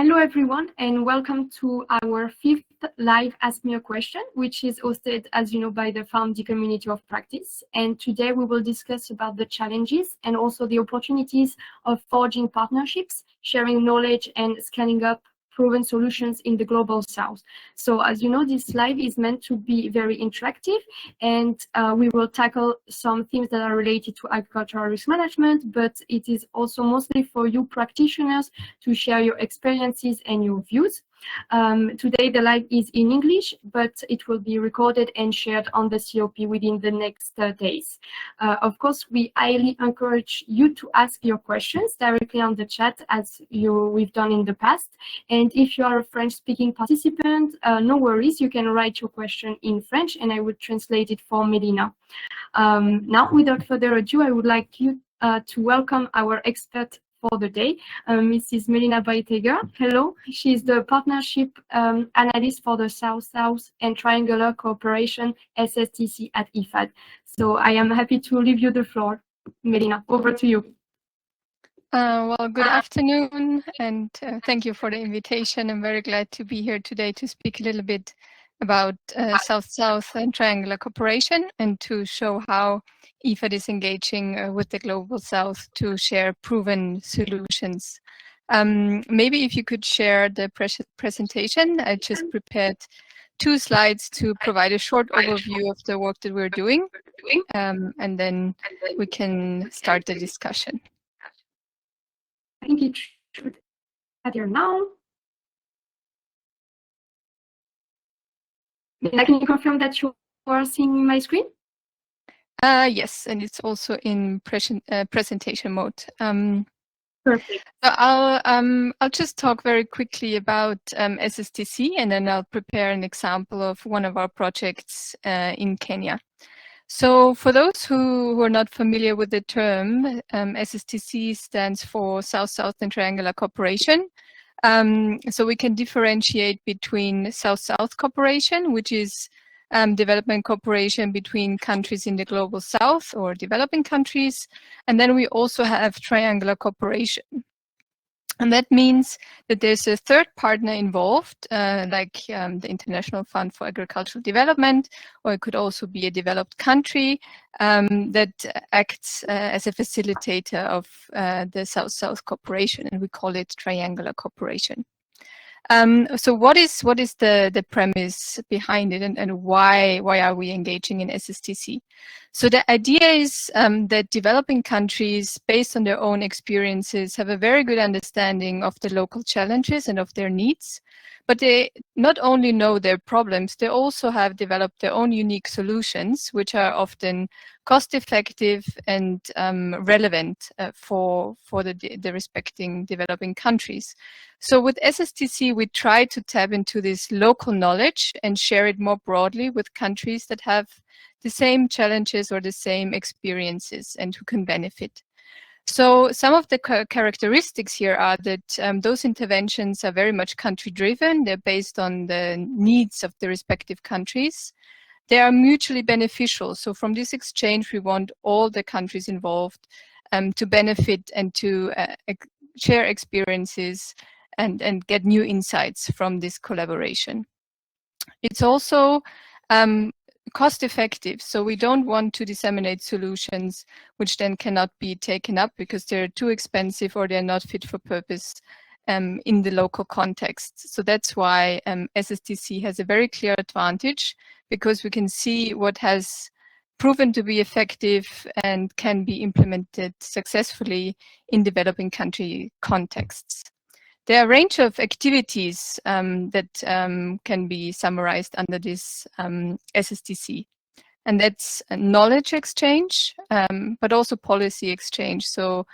Hello everyone, and welcome to our 5th live Ask Me a Question, which is hosted, as you know, by the FARMD community of practice. And today we will discuss about the challenges and also the opportunities of forging partnerships, sharing knowledge and scaling up proven solutions in the global south. So as you know, this live is meant to be very interactive, and we will tackle some themes that are related to agricultural risk management, but it is also mostly for you practitioners to share your experiences and your views. Today the live is in English, but it will be recorded and shared on the COP within the next days. Of course, we highly encourage you to ask your questions directly on the chat, as we've done in the past. And if you are a French-speaking participant, no worries, you can write your question in French and I will translate it for Melina. Now, without further ado, I would like you to welcome our expert for the day, Mrs. Melina Breitegger. Hello, she's the Partnership Analyst for the South-South and Triangular Cooperation SSTC at IFAD. So I am happy to leave you the floor. Melina, over to you. Well, good afternoon, and thank you for the invitation. I'm very glad to be here today to speak a little bit about South-South and Triangular Cooperation and to show how IFAD is engaging with the Global South to share proven solutions. Maybe if you could share the presentation. I just prepared 2 slides to provide a short overview of the work that we're doing, and then we can start the discussion. I think it should have here now. Can you confirm that you are seeing my screen? Yes, and it's also in presentation mode. Perfect. So I'll just talk very quickly about SSTC, and then I'll prepare an example of one of our projects in Kenya. So for those who are not familiar with the term, SSTC stands for South-South and Triangular Cooperation. So we can differentiate between South-South cooperation, which is development cooperation between countries in the Global South or developing countries. And then we also have triangular cooperation. And that means that there's a third partner involved, like the International Fund for Agricultural Development, or it could also be a developed country that acts as a facilitator of the South-South cooperation, and we call it triangular cooperation. So what is the premise behind it, and why are we engaging in SSTC? So the idea is that developing countries, based on their own experiences, have a very good understanding of the local challenges and of their needs. But they not only know their problems, they also have developed their own unique solutions, which are often cost-effective and relevant for the respecting developing countries. So with SSTC, we try to tap into this local knowledge and share it more broadly with countries that have the same challenges or the same experiences and who can benefit. So some of the characteristics here are that those interventions are very much country-driven. They're based on the needs of the respective countries. They are mutually beneficial. So from this exchange, we want all the countries involved to benefit and to share experiences and get new insights from this collaboration. It's also cost-effective, so we don't want to disseminate solutions which then cannot be taken up because they're too expensive or they're not fit for purpose in the local context. So that's why SSTC has a very clear advantage, because we can see what has proven to be effective and can be implemented successfully in developing country contexts. There are a range of activities that can be summarized under this SSTC, and that's knowledge exchange, but also policy exchange. So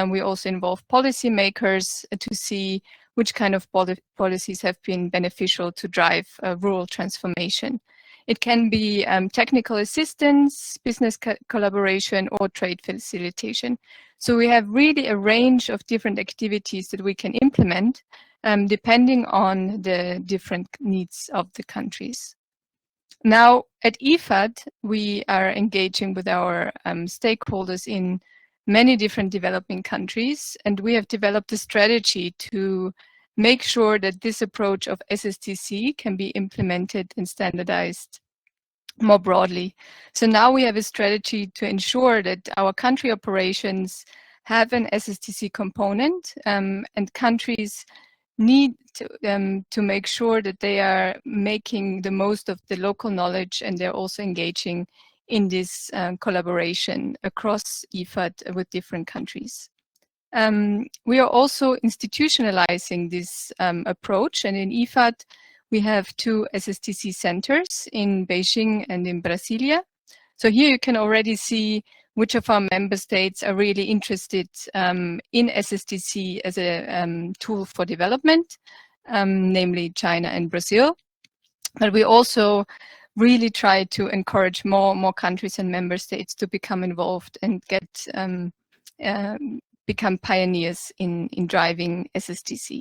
we also involve policymakers to see which kind of policies have been beneficial to drive rural transformation. It can be technical assistance, business collaboration, or trade facilitation. So we have really a range of different activities that we can implement depending on the different needs of the countries. Now, at IFAD, we are engaging with our stakeholders in many different developing countries, and we have developed a strategy to make sure that this approach of SSTC can be implemented and standardized more broadly. So now we have a strategy to ensure that our country operations have an SSTC component, and countries need to make sure that they are making the most of the local knowledge, and they're also engaging in this collaboration across IFAD with different countries. We are also institutionalizing this approach, and in IFAD we have 2 SSTC centers in Beijing and in Brasilia. So here you can already see which of our member states are really interested in SSTC as a tool for development, namely China and Brazil. But we also really try to encourage more countries and member states to become involved and get become pioneers in driving SSTC.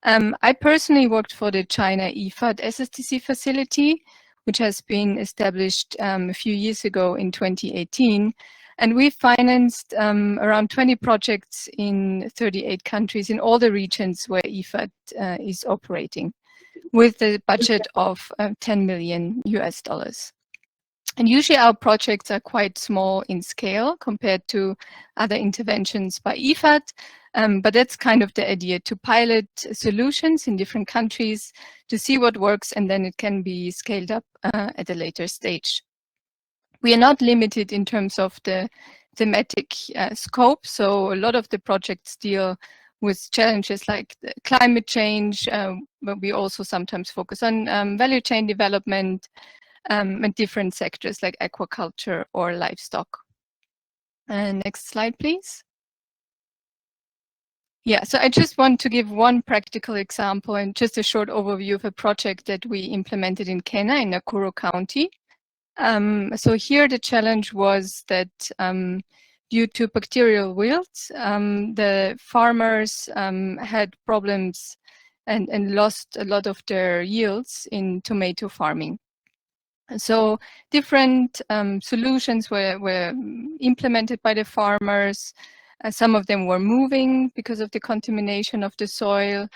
I personally worked for the China IFAD SSTC facility, which has been established a few years ago in 2018. And we financed around 20 projects in 38 countries in all the regions where IFAD is operating, with a budget of $10 million US. And usually our projects are quite small in scale compared to other interventions by IFAD, but that's kind of the idea, to pilot solutions in different countries to see what works, and then it can be scaled up at a later stage. We are not limited in terms of the thematic scope, so a lot of the projects deal with challenges like climate change, but we also sometimes focus on value chain development, and different sectors like aquaculture or livestock. Next slide, please. Yeah, so I just want to give one practical example and just a short overview of a project that we implemented in Kenya in Nakuru County. So here the challenge was that due to bacterial wilt, the farmers had problems and lost a lot of their yields in tomato farming. So different solutions were implemented by the farmers. Some of them were moving because of the contamination of the soil.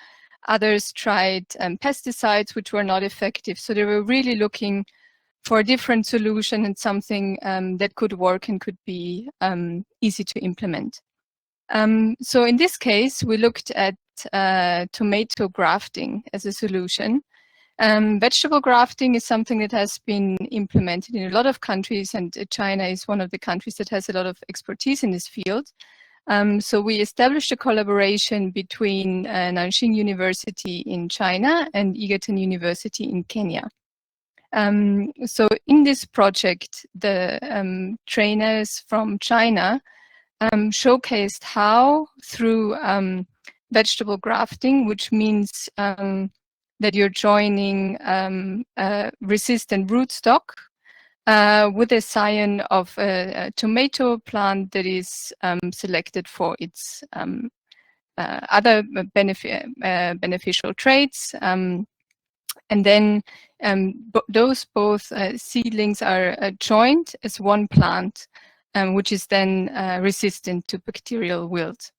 Others tried pesticides, which were not effective. So they were really looking for a different solution and something that could work and could be easy to implement. So in this case, we looked at tomato grafting as a solution. Vegetable grafting is something that has been implemented in a lot of countries, and China is one of the countries that has a lot of expertise in this field. So we established a collaboration between Nanjing University in China and Egerton University in Kenya. So in this project, the trainers from China showcased how through vegetable grafting, which means that you're joining a resistant rootstock with a scion of a tomato plant that is selected for its other beneficial traits. And then those both seedlings are joined as one plant, which is then resistant to bacterial wilt.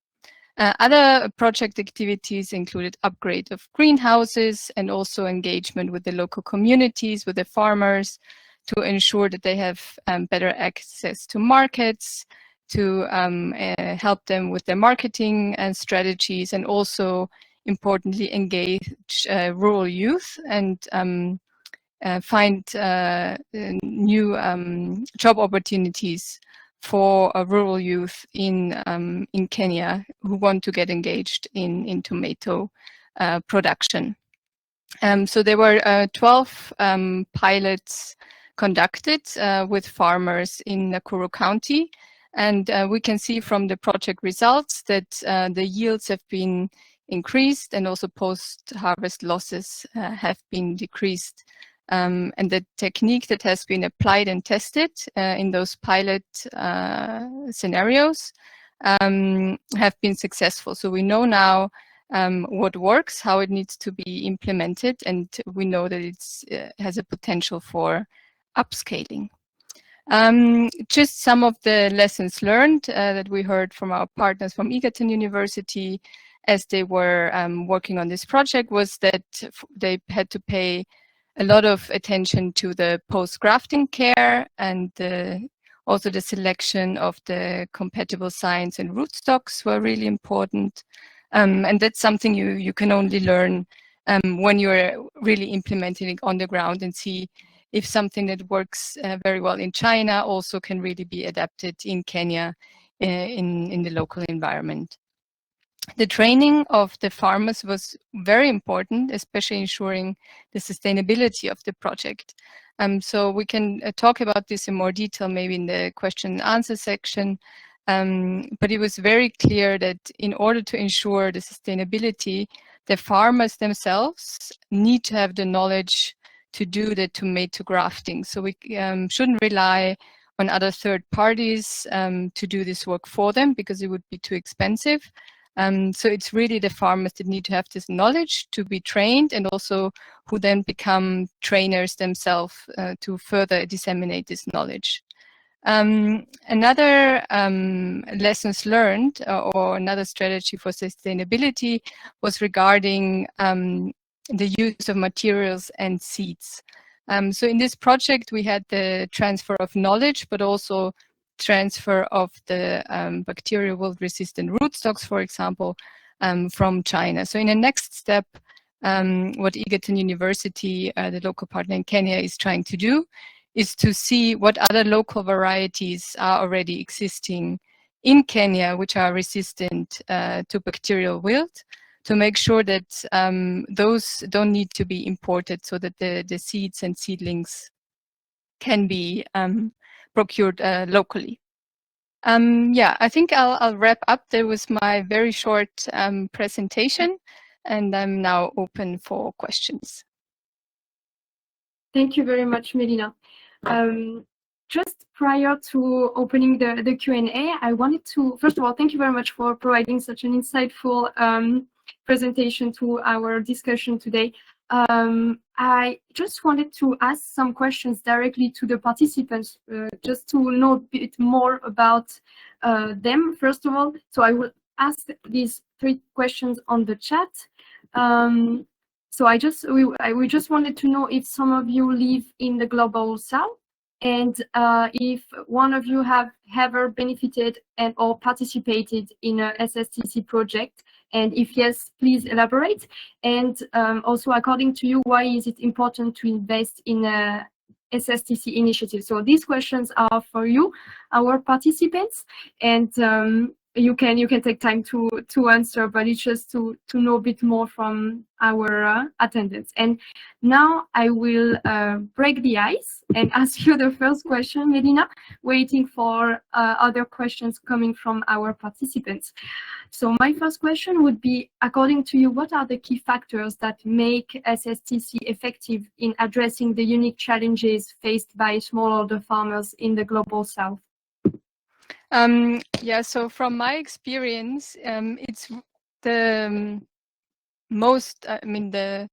Other project activities included upgrade of greenhouses and also engagement with the local communities, with the farmers, to ensure that they have better access to markets, to help them with their marketing and strategies, and also importantly engage rural youth and find new job opportunities for rural youth in Kenya who want to get engaged in tomato production. So there were 12 pilots conducted with farmers in Nakuru County, and we can see from the project results that the yields have been increased, and also post-harvest losses have been decreased. And the technique that has been applied and tested in those pilot scenarios have been successful. So we know now what works, how it needs to be implemented, and we know that it has a potential for upscaling. Just some of the lessons learned that we heard from our partners from Egerton University as they were working on this project was that they had to pay a lot of attention to the post-grafting care and also the selection of the compatible science and rootstocks were really important. And that's something you can only learn when you're really implementing it on the ground and see if something that works very well in China also can really be adapted in Kenya in the local environment. The training of the farmers was very important, especially ensuring the sustainability of the project. So we can talk about this in more detail, maybe in the question and answer section. But it was very clear that in order to ensure the sustainability, the farmers themselves need to have the knowledge to do the tomato grafting. So we shouldn't rely on other third parties to do this work for them because it would be too expensive. So it's really the farmers that need to have this knowledge to be trained and also who then become trainers themselves to further disseminate this knowledge. Another lessons learned or another strategy for sustainability was regarding the use of materials and seeds. So in this project, we had the transfer of knowledge, but also transfer of the bacterial wilt-resistant rootstocks, for example, from China. So in the next step, what Egerton University, the local partner in Kenya, is trying to do is to see what other local varieties are already existing in Kenya, which are resistant to bacterial wilt, to make sure that those don't need to be imported so that the seeds and seedlings can be procured locally. Yeah, I think I'll wrap up. There was my very short presentation, and I'm now open for questions. Thank you very much, Melina. Just prior to opening the Q&A, I wanted to, first of all, thank you very much for providing such an insightful presentation to our discussion today. I just wanted to ask some questions directly to the participants, just to know a bit more about them, first of all. So I will ask these 3 questions on the chat. So we just wanted to know if some of you live in the Global South, and if one of you have ever benefited and or participated in a SSTC project, and if yes, please elaborate. And also, according to you, why is it important to invest in a SSTC initiative? So these questions are for you, our participants, and you can take time to answer, but it's just to know a bit more from our attendants. And now I will break the ice and ask you the first question, Melina, waiting for other questions coming from our participants. So my first question would be, according to you, what are the key factors that make SSTC effective in addressing the unique challenges faced by smallholder farmers in the Global South? Yeah, so from my experience, it's the most, the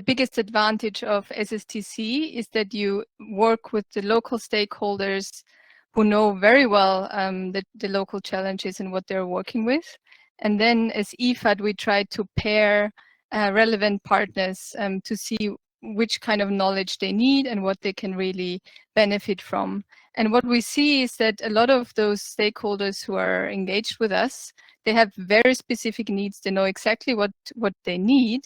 biggest advantage of SSTC is that you work with the local stakeholders who know very well the local challenges and what they're working with. And then as IFAD, we try to pair relevant partners to see which kind of knowledge they need and what they can really benefit from. And what we see is that a lot of those stakeholders who are engaged with us, they have very specific needs. They know exactly what they need.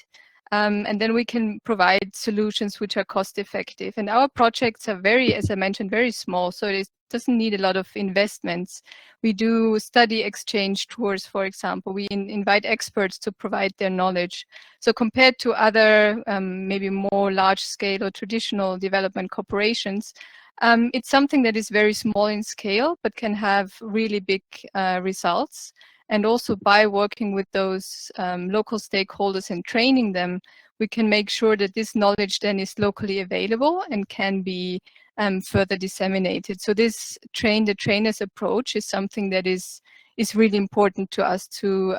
And then we can provide solutions which are cost effective. And our projects are very, as I mentioned, very small. So it doesn't need a lot of investments. We do study exchange tours, for example. We invite experts to provide their knowledge. So compared to other maybe more large scale or traditional development corporations, it's something that is very small in scale, but can have really big results. And also by working with those local stakeholders and training them, we can make sure that this knowledge then is locally available and can be further disseminated. So this train the trainers approach is something that is really important to us to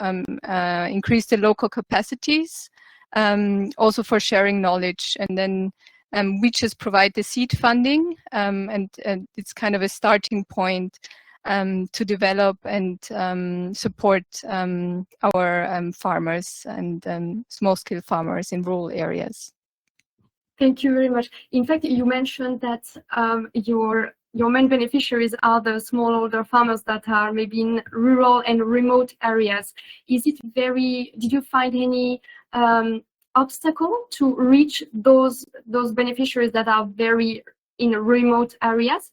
increase the local capacities, also for sharing knowledge. And then we just provide the seed funding, and it's kind of a starting point to develop and support our farmers and small-scale farmers in rural areas. Thank you very much. In fact, you mentioned that your main beneficiaries are the smallholder farmers that are maybe in rural and remote areas. Did you find any obstacle to reach those beneficiaries that are very in remote areas?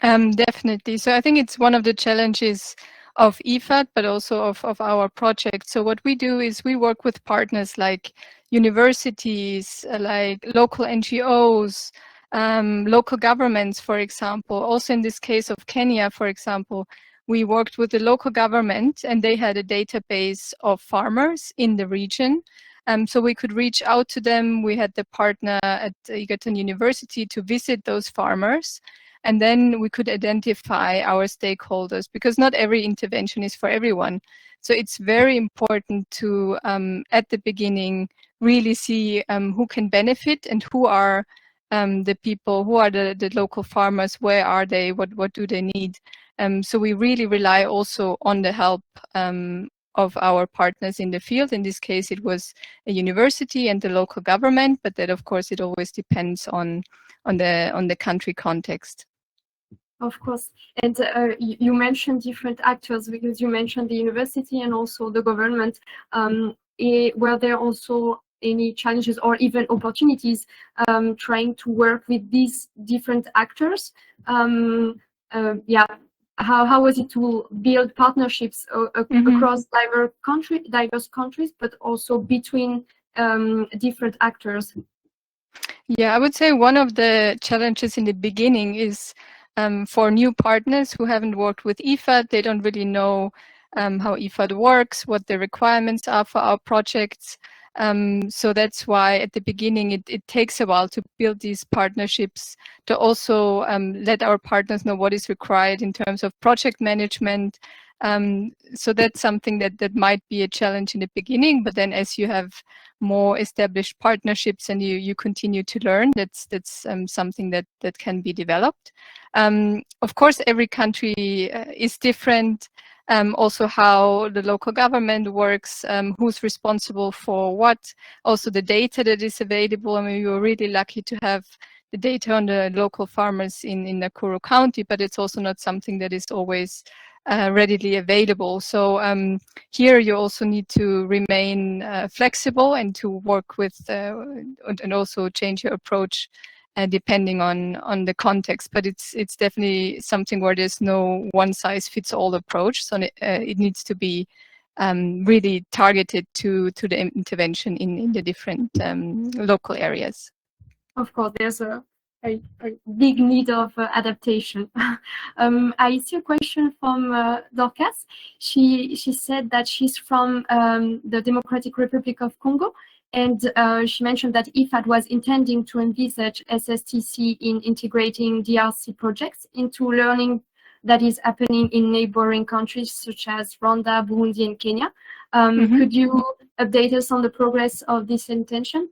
Definitely. So I think it's one of the challenges of IFAD, but also of our project. So what we do is we work with partners like universities, like local NGOs, local governments, for example. Also in this case of Kenya, for example, we worked with the local government and they had a database of farmers in the region. So we could reach out to them. We had the partner at Egerton University to visit those farmers. And then we could identify our stakeholders, because not every intervention is for everyone. So it's very important to, at the beginning, really see who can benefit and who are the people, who are the local farmers, where are they, what do they need. So we really rely also on the help of our partners in the field. In this case, it was a university and the local government, but that, of course, it always depends on the country context. Of course. And you mentioned different actors, because you mentioned the university and also the government. Were there also any challenges or even opportunities trying to work with these different actors? Yeah. How was it to build partnerships across diverse countries, but also between different actors? Yeah, I would say one of the challenges in the beginning is for new partners who haven't worked with IFAD, they don't really know how IFAD works, what the requirements are for our projects. So that's why at the beginning it takes a while to build these partnerships, to also let our partners know what is required in terms of project management. So that's something that might be a challenge in the beginning, but then as you have more established partnerships and you continue to learn, that's something that can be developed. Of course, every country is different. Also how the local government works, who's responsible for what, also the data that is available. I mean, we were really lucky to have the data on the local farmers in Nakuru County, but it's also not something that is always readily available. So here you also need to remain flexible and to work with and also change your approach depending on the context. But it's definitely something where there's no one-size-fits-all approach. So it needs to be really targeted to the intervention in the different local areas. Of course, there's a big need of adaptation. I see a question from Dorcas. She said that she's from the Democratic Republic of Congo, and she mentioned that IFAD was intending to envisage SSTC in integrating DRC projects into learning that is happening in neighboring countries such as Rwanda, Burundi, and Kenya. Could you update us on the progress of this intention?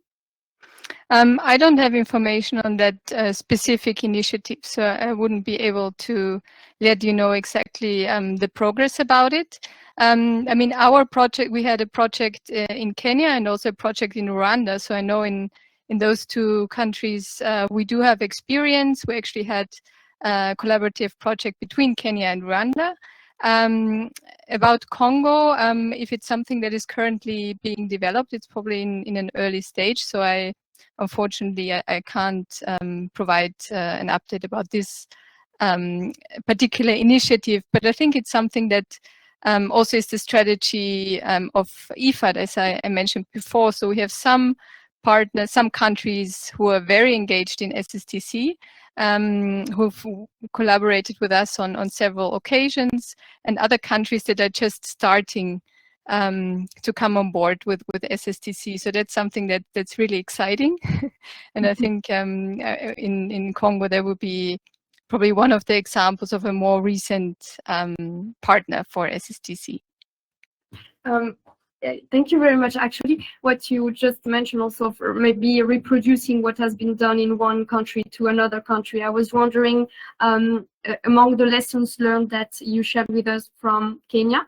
I don't have information on that specific initiative, so I wouldn't be able to let you know exactly the progress about it. I mean, our project, we had a project in Kenya and also a project in Rwanda. So I know in those two countries, we do have experience. We actually had a collaborative project between Kenya and Rwanda. About Congo, if it's something that is currently being developed, it's probably in an early stage. So unfortunately, I can't provide an update about this particular initiative, but I think it's something that also is the strategy of IFAD, as I mentioned before. So we have some partners, some countries who are very engaged in SSTC, who've collaborated with us on several occasions, and other countries that are just starting to come on board with SSTC. So that's something that's really exciting. And I think in Congo, there will be probably one of the examples of a more recent partner for SSTC. Thank you very much. Actually, what you just mentioned also for maybe reproducing what has been done in one country to another country. I was wondering, among the lessons learned that you shared with us from Kenya,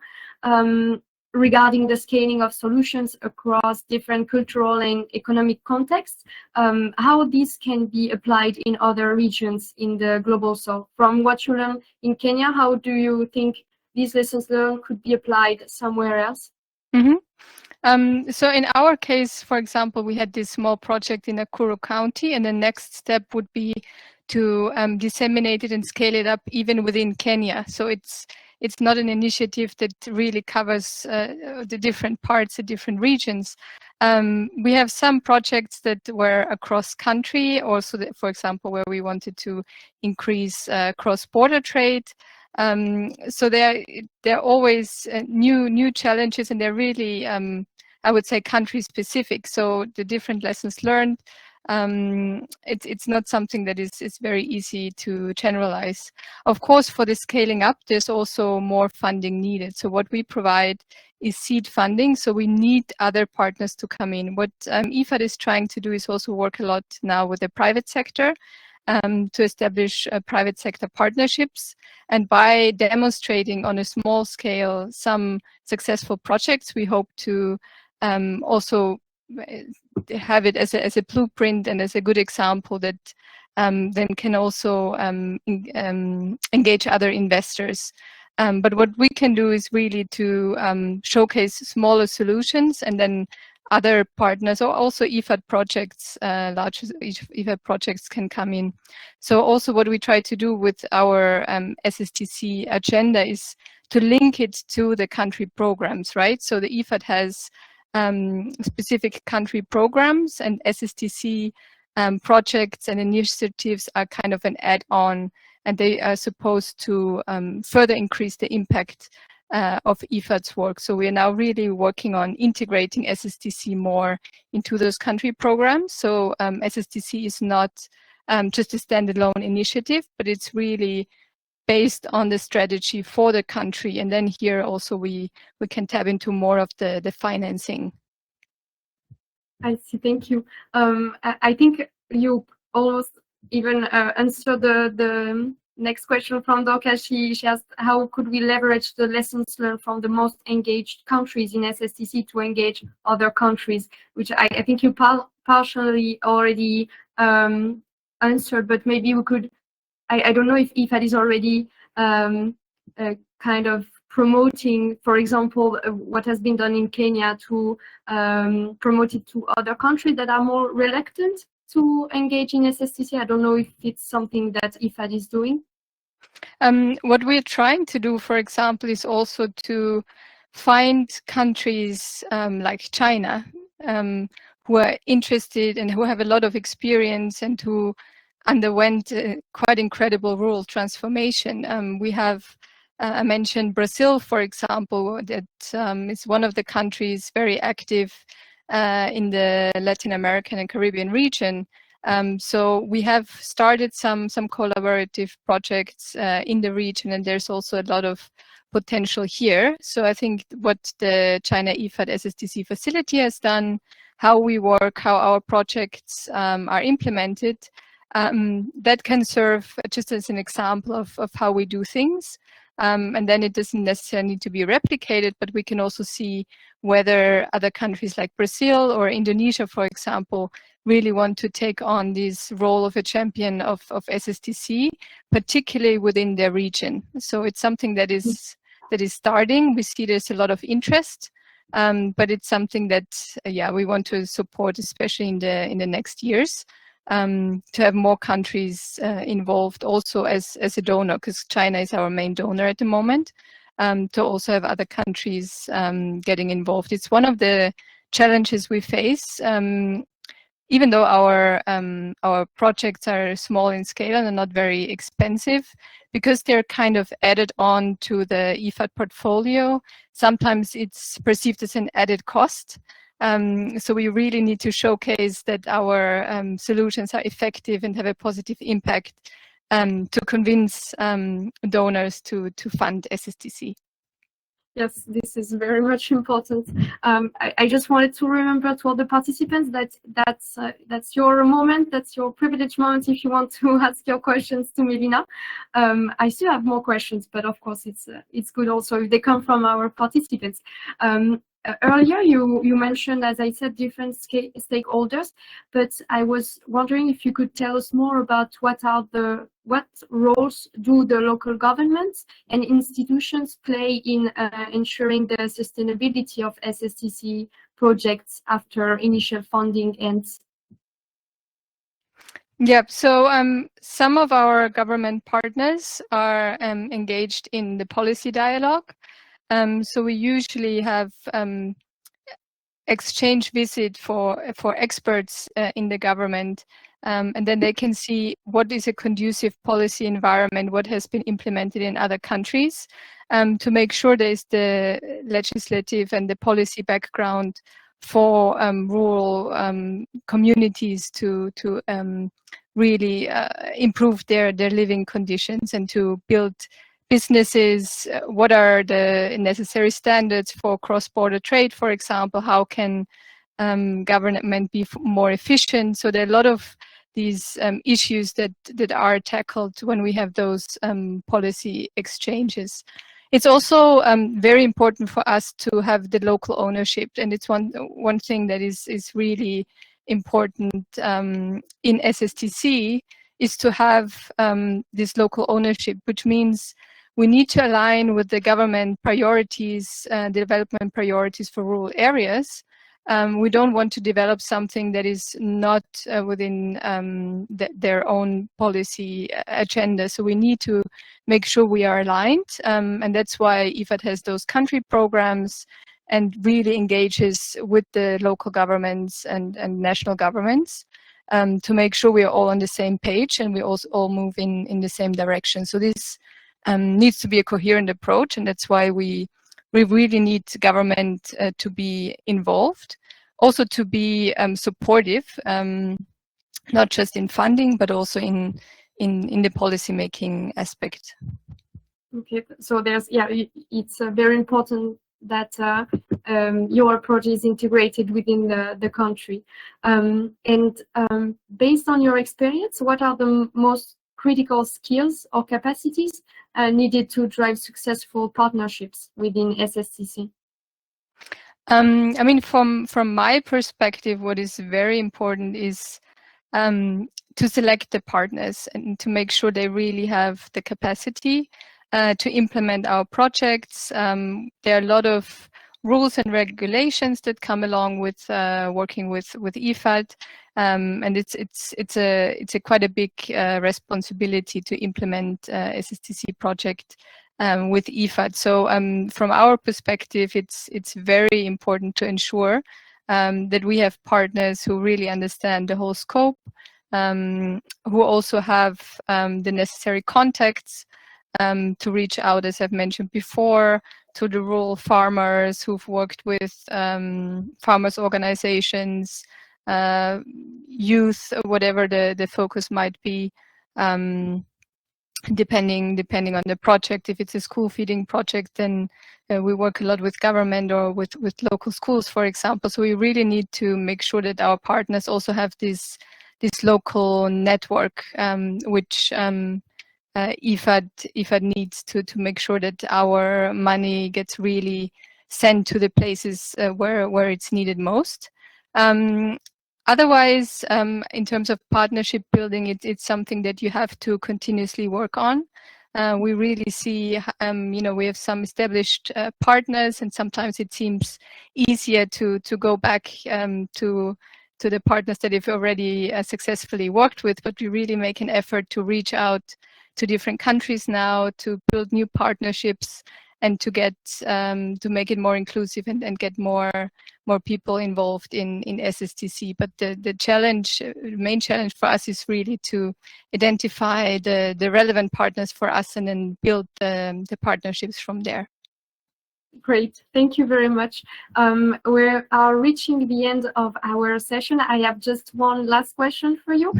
regarding the scaling of solutions across different cultural and economic contexts, how this can be applied in other regions in the global south. From what you learned in Kenya, how do you think these lessons learned could be applied somewhere else? Mm-hmm. So in our case, for example, we had this small project in Nakuru County, and the next step would be to disseminate it and scale it up even within Kenya. So it's not an initiative that really covers the different parts, the different regions. We have some projects that were across country, also, for example, where we wanted to increase cross-border trade. So they're always new challenges, and they're really, I would say, country specific. So the different lessons learned, it's not something that is very easy to generalize. Of course, for the scaling up, there's also more funding needed. So what we provide is seed funding. So we need other partners to come in. What IFAD is trying to do is also work a lot now with the private sector, to establish private sector partnerships. And by demonstrating on a small scale some successful projects, we hope to also have it as a blueprint and as a good example that then can also engage other investors. But what we can do is really to showcase smaller solutions, and then other partners, or also IFAD projects, large IFAD projects can come in. So also what we try to do with our SSTC agenda is to link it to the country programs, right? So the IFAD has specific country programs, and SSTC projects and initiatives are kind of an add-on, and they are supposed to further increase the impact of IFAD's work. So we are now really working on integrating SSTC more into those country programs. So SSTC is not just a standalone initiative, but it's really based on the strategy for the country. And then here also we can tap into more of the financing. I see, thank you. I think you almost even answered the next question from Dorcas. She asked, how could we leverage the lessons learned from the most engaged countries in SSTC to engage other countries, which I think you partially already answered, but maybe we could, I don't know if IFAD is already kind of promoting, for example, what has been done in Kenya to promote it to other countries that are more reluctant to engage in SSTC. I don't know if it's something that IFAD is doing. What we're trying to do, for example, is also to find countries like China who are interested and who have a lot of experience and who underwent quite incredible rural transformation. We have, I mentioned Brazil, for example, that is one of the countries very active in the Latin American and Caribbean region. So we have started some collaborative projects in the region, and there's also a lot of potential here. So I think what the China IFAD SSTC facility has done, how we work, how our projects are implemented, that can serve just as an example of how we do things. And then it doesn't necessarily need to be replicated, but we can also see whether other countries like Brazil or Indonesia, for example, really want to take on this role of a champion of SSTC, particularly within their region. So it's something that is starting. We see there's a lot of interest, but it's something that we want to support, especially in the next years. To have more countries involved also as a donor, because China is our main donor at the moment, to also have other countries getting involved. It's one of the challenges we face, even though our projects are small in scale and are not very expensive, because they're kind of added on to the IFAD portfolio. Sometimes it's perceived as an added cost. So we really need to showcase that our solutions are effective and have a positive impact to convince donors to fund SSTC. Yes, this is very much important. I just wanted to remember to all the participants that that's your moment, that's your privileged moment if you want to ask your questions to Melina. I still have more questions, but of course it's good also if they come from our participants. Earlier you mentioned, as I said, different stakeholders, but I was wondering if you could tell us more about what roles do the local governments and institutions play in ensuring the sustainability of SSTC projects after initial funding ends? Yep. So some of our government partners are engaged in the policy dialogue. So we usually have exchange visit for experts in the government, and then they can see what is a conducive policy environment, what has been implemented in other countries, to make sure there is the legislative and the policy background for rural communities to really improve their living conditions and to build businesses. What are the necessary standards for cross-border trade, for example? How can government be more efficient? So there are a lot of these issues that are tackled when we have those policy exchanges. It's also very important for us to have the local ownership, and it's one thing that is really important in SSTC, is to have this local ownership, which means we need to align with the government priorities, development priorities for rural areas. We don't want to develop something that is not within their own policy agenda. So we need to make sure we are aligned. And that's why IFAD has those country programs and really engages with the local governments and national governments to make sure we are all on the same page and we also all move in the same direction. So this needs to be a coherent approach, and that's why we really need government to be involved, also to be supportive, not just in funding, but also in the policy making aspect. Okay, so it's very important that your approach is integrated within the country. Based on your experience, what are the most critical skills or capacities needed to drive successful partnerships within SSTC? I mean, from my perspective, what is very important is to select the partners and to make sure they really have the capacity to implement our projects. There are a lot of rules and regulations that come along with working with IFAD, and it's a quite a big responsibility to implement SSTC project with IFAD. So from our perspective, it's very important to ensure that we have partners who really understand the whole scope, who also have the necessary contacts to reach out, as I've mentioned before, to the rural farmers who've worked with farmers organizations, youth, whatever the focus might be, depending on the project. If it's a school feeding project, then we work a lot with government or with local schools, for example. So we really need to make sure that our partners also have this local network, which IFAD needs to make sure that our money gets really sent to the places where it's needed most. Otherwise, in terms of partnership building, it's something that you have to continuously work on. We really see, we have some established partners, and sometimes it seems easier to go back to the partners that you've already successfully worked with, but we really make an effort to reach out to different countries now, to build new partnerships and to get to make it more inclusive and get more people involved in SSTC. But the main challenge for us is really to identify the relevant partners for us and then build the partnerships from there. Great, thank you very much. We are reaching the end of our session. I have just one last question for you.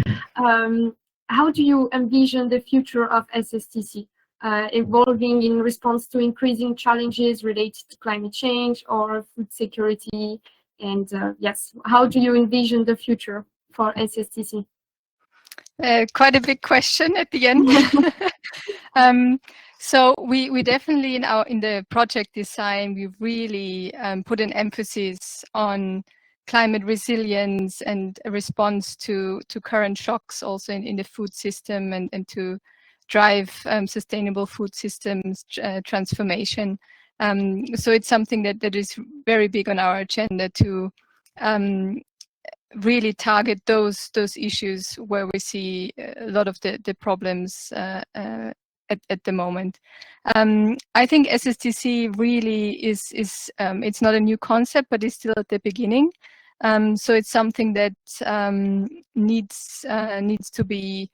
How do you envision the future of SSTC? evolving in response to increasing challenges related to climate change or food security? And yes, how do you envision the future for SSTC? Quite a big question at the end. So we definitely in the project design, we really put an emphasis on climate resilience and a response to current shocks also in the food system, and to drive sustainable food systems transformation. So it's something that is very big on our agenda to really target those issues where we see a lot of the problems at the moment. I think SSTC really is it's not a new concept, but it's still at the beginning. So it's something that needs to be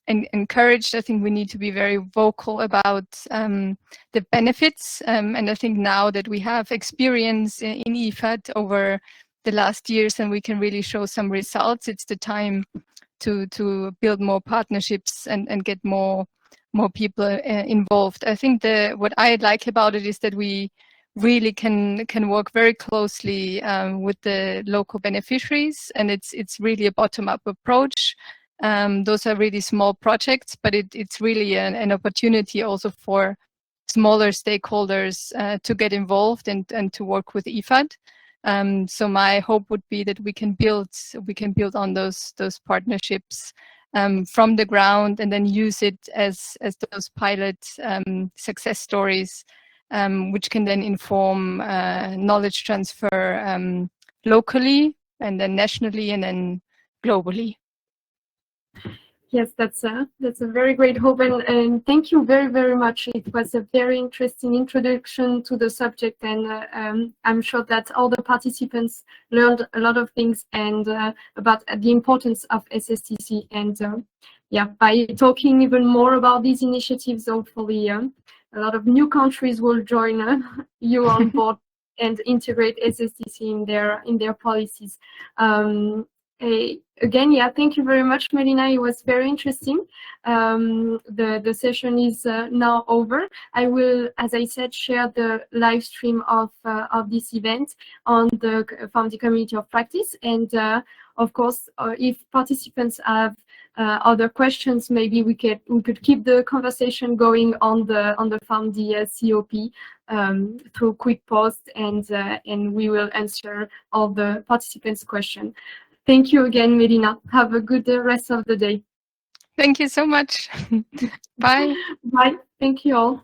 encouraged. I think we need to be very vocal about the benefits. And I think now that we have experience in IFAD over the last years and we can really show some results, it's the time to build more partnerships and get more people involved. I think what I like about it is that we really can work very closely with the local beneficiaries, and it's really a bottom-up approach. Those are really small projects, but it's really an opportunity also for smaller stakeholders to get involved and to work with IFAD. So my hope would be that we can build on those partnerships from the ground, and then use it as those pilot success stories, which can then inform knowledge transfer locally, and then nationally, and then globally. Yes, that's a very great hope, and thank you very, very much. It was a very interesting introduction to the subject, and I'm sure that all the participants learned a lot of things and about the importance of SSTC. And yeah, by talking even more about these initiatives, hopefully a lot of new countries will join you on board and integrate SSTC in their policies. Again, yeah, thank you very much, Melina. It was very interesting. The session is now over. I will, as I said, share the live stream of this event on the from the community of practice. And of course, if participants have other questions, maybe we could keep the conversation going on the FARMD COP through quick post, and we will answer all the participants' questions. Thank you again, Melina. Have a good rest of the day. Thank you so much. Bye. Bye. Thank you all.